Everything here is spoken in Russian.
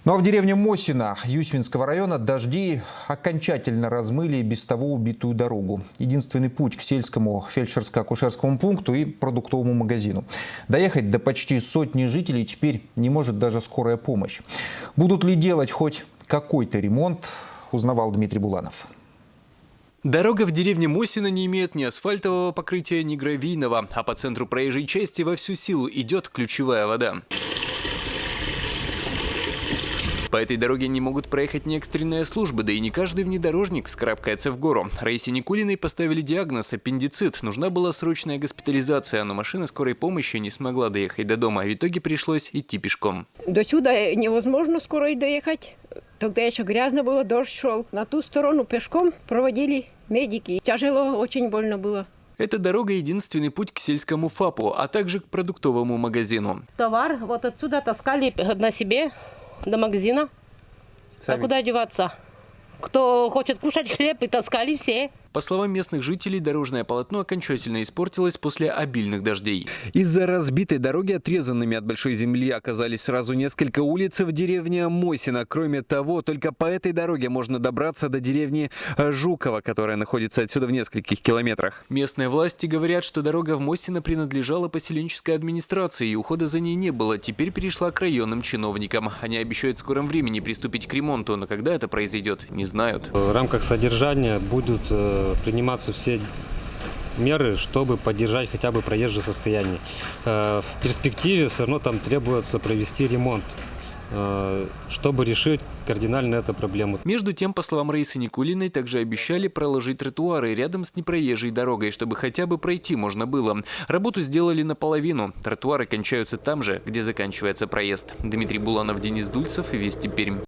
Ну а в деревне Мосино Юсвинского района дожди окончательно размыли и без того убитую дорогу. Единственный путь к сельскому фельдшерско-акушерскому пункту и продуктовому магазину. Доехать до почти сотни жителей теперь не может даже скорая помощь. Будут ли делать хоть какой-то ремонт, узнавал Дмитрий Буланов. Дорога в деревне Мосино не имеет ни асфальтового покрытия, ни гравийного, а по центру проезжей части во всю силу идет ключевая вода. По этой дороге не могут проехать ни экстренные службы, да и не каждый внедорожник скарабкается в гору. Раисе Никулиной поставили диагноз – аппендицит. Нужна была срочная госпитализация, но машина скорой помощи не смогла доехать до дома. В итоге пришлось идти пешком. До сюда невозможно скоро доехать. Тогда еще грязно было, дождь шел. На ту сторону пешком проводили медики. Тяжело, очень больно было. Эта дорога – единственный путь к сельскому ФАПу, а также к продуктовому магазину. Товар вот отсюда таскали на себе до магазина. А куда деваться? Кто хочет кушать хлеб, и таскали все. По словам местных жителей, дорожное полотно окончательно испортилось после обильных дождей. Из-за разбитой дороги отрезанными от большой земли оказались сразу несколько улиц в деревне Мосино. Кроме того, только по этой дороге можно добраться до деревни Жуково, которая находится отсюда в нескольких километрах. Местные власти говорят, что дорога в Мосино принадлежала поселенческой администрации, и ухода за ней не было. Теперь перешла к районным чиновникам. Они обещают в скором времени приступить к ремонту, но когда это произойдет, не знают. В рамках содержания будут приниматься все меры, чтобы поддержать хотя бы проезжее состояние. В перспективе все равно там требуется провести ремонт, чтобы решить кардинально эту проблему. Между тем, по словам Раисы Никулиной, также обещали проложить тротуары рядом с непроезжей дорогой, чтобы хотя бы пройти можно было. Работу сделали наполовину. Тротуары кончаются там же, где заканчивается проезд. Дмитрий Буланов, Денис Дульцев, Вести Пермь.